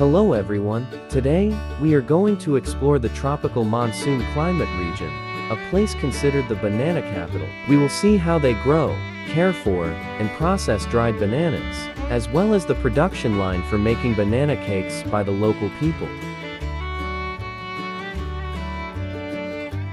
Hello everyone, today, we are going to explore the tropical monsoon climate region, a place considered the banana capital. We will see how they grow, care for, and process dried bananas, as well as the production line for making banana cakes by the local people.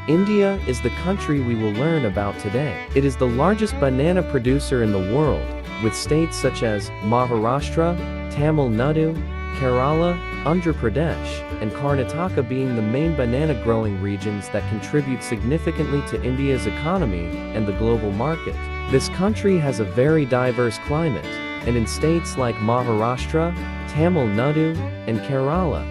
India is the country we will learn about today. It is the largest banana producer in the world, with states such as Maharashtra, Tamil Nadu, Kerala, Andhra Pradesh, and Karnataka being the main banana growing regions that contribute significantly to India's economy and the global market. This country has a very diverse climate, and in states like Maharashtra, Tamil Nadu, and Kerala,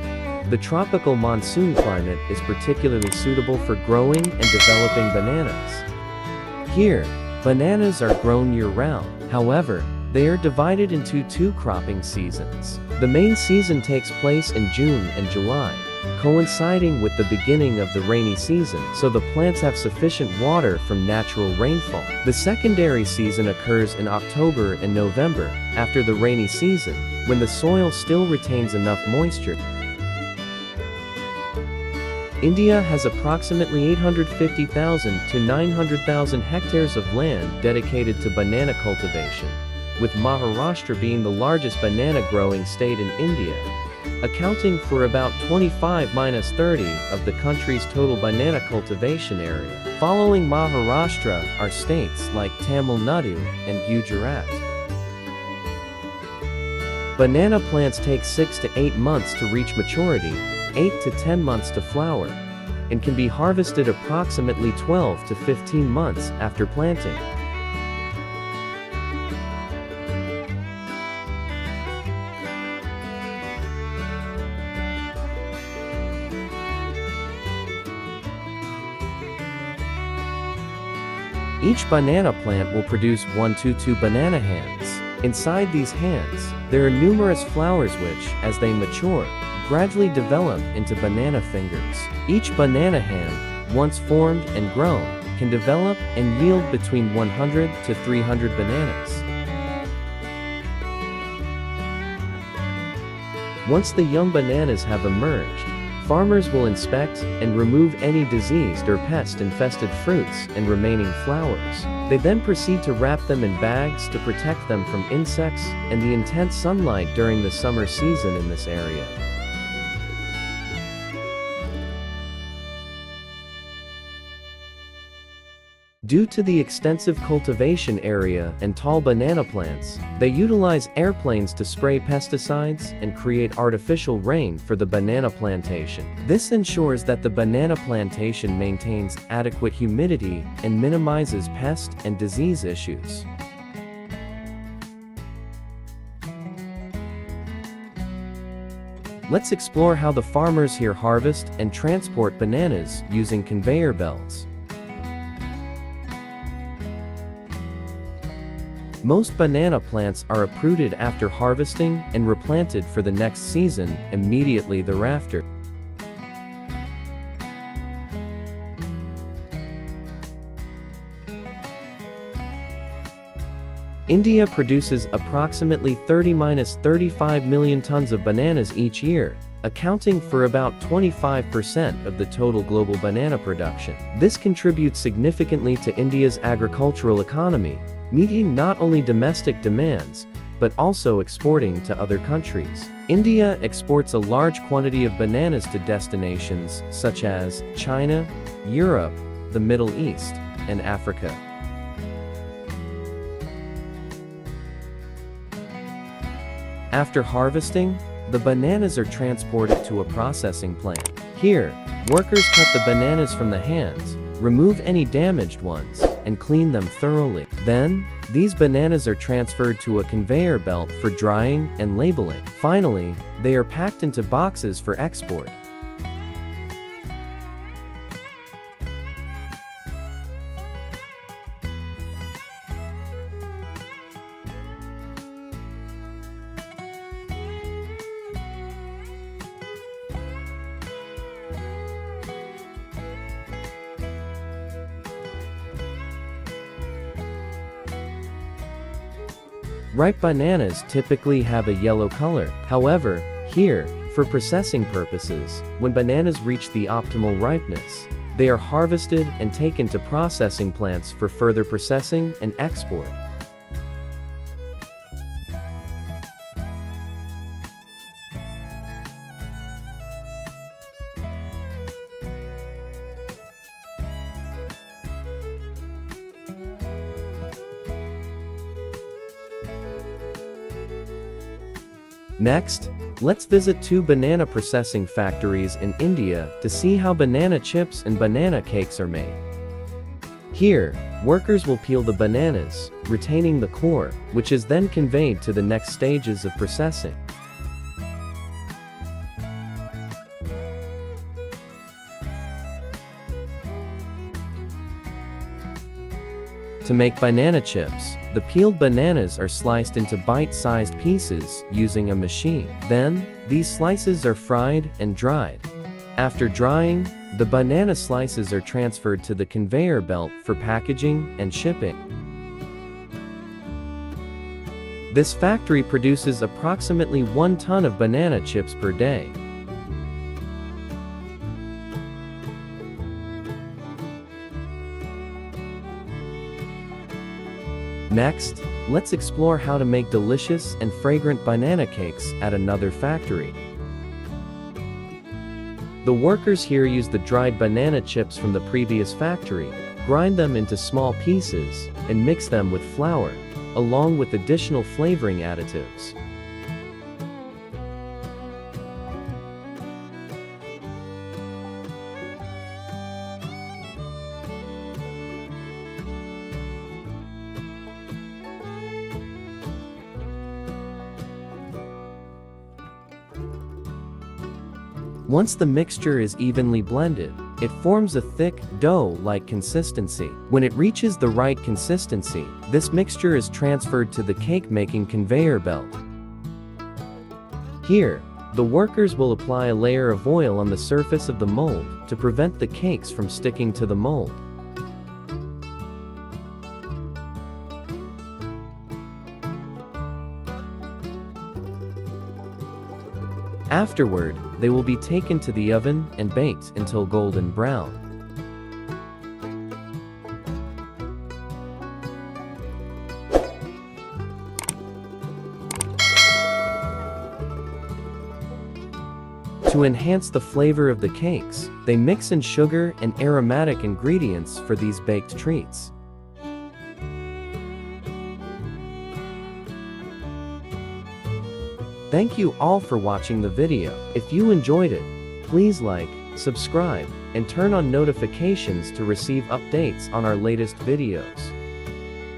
the tropical monsoon climate is particularly suitable for growing and developing bananas. Here, bananas are grown year-round. However, they are divided into two cropping seasons. The main season takes place in June and July, coinciding with the beginning of the rainy season, so the plants have sufficient water from natural rainfall. The secondary season occurs in October and November, after the rainy season, when the soil still retains enough moisture. India has approximately 850,000 to 900,000 hectares of land dedicated to banana cultivation, with Maharashtra being the largest banana growing state in India, accounting for about 25–30% of the country's total banana cultivation area. Following Maharashtra are states like Tamil Nadu and Gujarat. Banana plants take 6 to 8 months to reach maturity, 8 to 10 months to flower, and can be harvested approximately 12 to 15 months after planting. Each banana plant will produce 1 to 2 banana hands. Inside these hands, there are numerous flowers which, as they mature, gradually develop into banana fingers. Each banana hand, once formed and grown, can develop and yield between 100 to 300 bananas. Once the young bananas have emerged, farmers will inspect and remove any diseased or pest-infested fruits and remaining flowers. They then proceed to wrap them in bags to protect them from insects and the intense sunlight during the summer season in this area. Due to the extensive cultivation area and tall banana plants, they utilize airplanes to spray pesticides and create artificial rain for the banana plantation. This ensures that the banana plantation maintains adequate humidity and minimizes pest and disease issues. Let's explore how the farmers here harvest and transport bananas using conveyor belts. Most banana plants are uprooted after harvesting and replanted for the next season immediately thereafter. India produces approximately 30–35 million tons of bananas each year, accounting for about 25% of the total global banana production. This contributes significantly to India's agricultural economy, meeting not only domestic demands, but also exporting to other countries. India exports a large quantity of bananas to destinations such as China, Europe, the Middle East, and Africa. After harvesting, the bananas are transported to a processing plant. Here, workers cut the bananas from the hands, remove any damaged ones, and clean them thoroughly. Then, these bananas are transferred to a conveyor belt for drying and labeling. Finally, they are packed into boxes for export. Ripe bananas typically have a yellow color. However, here, For processing purposes, when bananas reach the optimal ripeness, they are harvested and taken to processing plants for further processing and export. Next, let's visit two banana processing factories in India to see how banana chips and banana cakes are made. Here, workers will peel the bananas, retaining the core, which is then conveyed to the next stages of processing. To make banana chips, the peeled bananas are sliced into bite-sized pieces using a machine. Then, these slices are fried and dried. After drying, the banana slices are transferred to the conveyor belt for packaging and shipping. This factory produces approximately 1 ton of banana chips per day. Next, let's explore how to make delicious and fragrant banana cakes at another factory. The workers here use the dried banana chips from the previous factory, grind them into small pieces, and mix them with flour, along with additional flavoring additives. Once the mixture is evenly blended, it forms a thick, dough-like consistency. When it reaches the right consistency, this mixture is transferred to the cake-making conveyor belt. Here, the workers will apply a layer of oil on the surface of the mold to prevent the cakes from sticking to the mold. Afterward, they will be taken to the oven and baked until golden brown. To enhance the flavor of the cakes, they mix in sugar and aromatic ingredients for these baked treats. Thank you all for watching the video. If you enjoyed it, please like, subscribe, and turn on notifications to receive updates on our latest videos.